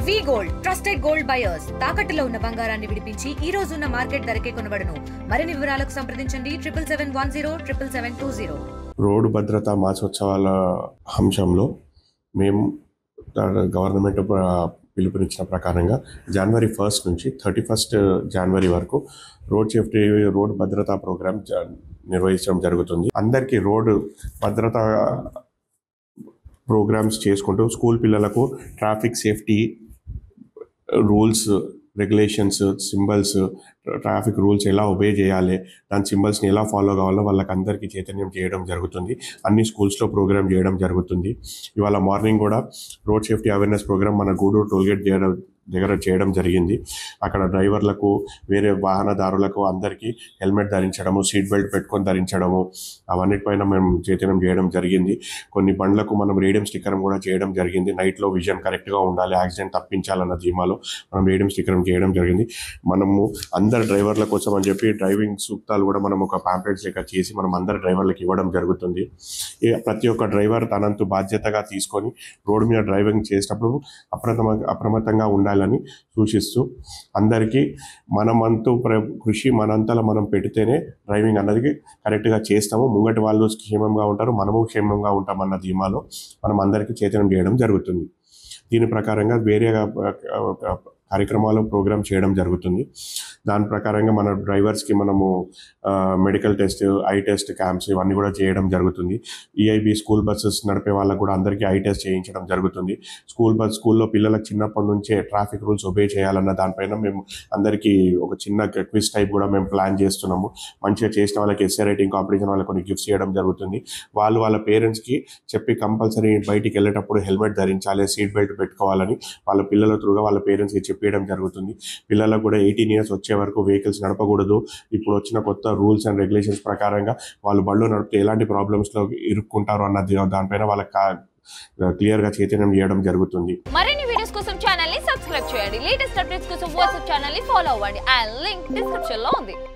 వి gold trusted gold buyers తాకట్టులో ఉన్న బంగారాన్ని విడిపించి ఈ రోజు ఉన్న మార్కెట్ ధరకే కొనబడును. మరిన్ని వివరాలకు సంప్రదించండి 77107720. రోడ్డు భద్రతా మాసోత్సవాల అంశంలో మేము గవర్నమెంట్ పిలుపునిచ్చిన ప్రకారంగా జనవరి 1 నుంచి 31 జనవరి వరకు రోడ్ భద్రతా ప్రోగ్రాం నిర్వహించడం జరుగుతుంది. అందరికీ రోడ్డు భద్రతా ప్రోగ్రామ్స్ చేసుకుంటూ స్కూల్ పిల్లలకు traffic safety rules, regulations, symbols, traffic rules ఎలా ఒబే చేయాలి, దాని సింబల్స్ని ఎలా ఫాలో కావాలో వాళ్ళకి అందరికీ చైతన్యం చేయడం జరుగుతుంది. అన్ని స్కూల్స్లో ప్రోగ్రామ్ చేయడం జరుగుతుంది. ఇవాళ మార్నింగ్ కూడా రోడ్ సేఫ్టీ అవేర్నెస్ ప్రోగ్రామ్ మన గూడూరు టోల్గేట్ దగ్గర చేయడం జరిగింది. అక్కడ డ్రైవర్లకు, వేరే వాహనదారులకు అందరికీ హెల్మెట్ ధరించడము, సీట్ బెల్ట్ పెట్టుకొని ధరించడము, అవన్నిటిపైన మేము చైతన్యం చేయడం జరిగింది. కొన్ని బండ్లకు మనం రేడియం స్టిక్కర్ కూడా చేయడం జరిగింది. నైట్లో విజన్ కరెక్ట్గా ఉండాలి, యాక్సిడెంట్ తప్పించాలన్న ధీమాలో మనం రేడియం స్టిక్కర్ చేయడం జరిగింది. మనము అందరు డ్రైవర్ల కోసం అని చెప్పి డ్రైవింగ్ సూక్తాలు కూడా మనం ఒక పాంప్లెట్స్ లెక్క చేసి మనం అందరు డ్రైవర్లకు ఇవ్వడం జరుగుతుంది. ప్రతి ఒక్క డ్రైవర్ తనంతు బాధ్యతగా తీసుకొని రోడ్డు మీద డ్రైవింగ్ చేసేటప్పుడు అప్రమత్తంగా ఉండాలని సూచిస్తూ అందరికీ మనమంతు కృషి మనంతలో మనం పెడితేనే డ్రైవింగ్ అన్నది కరెక్ట్గా చేస్తాము. ముంగటి వాళ్ళు క్షేమంగా ఉంటారు, మనము క్షేమంగా ఉంటామన్న ధీమాలో మనం అందరికీ చైతన్యం చేయడం జరుగుతుంది. దీని ప్రకారంగా వేరే కార్యక్రమాలు ప్రోగ్రామ్ చేయడం జరుగుతుంది. దాని ప్రకారంగా మన డ్రైవర్స్కి మనము medical test, I test camps ఇవన్నీ కూడా చేయడం జరుగుతుంది. ఈఐబి స్కూల్ బస్సెస్ నడిపే వాళ్ళకు కూడా అందరికీ ఐ టెస్ట్ చేయించడం జరుగుతుంది. స్కూల్లో పిల్లలకు చిన్నప్పటి నుంచే ట్రాఫిక్ రూల్స్ ఒబే చేయాలన్న దానిపైన మేము అందరికీ ఒక చిన్న క్విజ్ టైప్ కూడా మేము ప్లాన్ చేస్తున్నాము. మంచిగా చేసిన వాళ్ళకి ఎస్ఏ రైటింగ్ కాంపిటీషన్ వాళ్ళకి కొన్ని గిఫ్ట్స్ చేయడం జరుగుతుంది. వాళ్ళ పేరెంట్స్కి చెప్పి కంపల్సరీ బయటికి వెళ్ళేటప్పుడు హెల్మెట్ ధరించాలి, సీట్ బెల్ట్ పెట్టుకోవాలని వాళ్ళ పిల్లల త్రూగా వాళ్ళ పేరెంట్స్కి చెప్పేయడం జరుగుతుంది. పిల్లలకు కూడా 18 years వచ్చే వరకు వెహికల్స్ నడపకూడదు. ఇప్పుడు వచ్చిన కొత్త రూల్స్ అండ్ రెగ్యులేషన్స్ ప్రకారంగా వాళ్ళు బళ్ళు నడిపితే ఎలాంటి ప్రాబ్లమ్స్లో ఇరుక్కుంటారు అన్న దానిపైన వాళ్ళకి క్లియర్గా చైతన్యం చేయడం జరుగుతుంది. మరిన్ని వీడియోస్ కోసం ఛానల్ ని సబ్స్క్రైబ్ చేయండి. లేటెస్ట్ అప్డేట్స్ కోసం వాట్సాప్ ఛానల్ ని ఫాలో అవ్వండి. ఆ లింక్ డిస్క్రిప్షన్ లో ఉంది.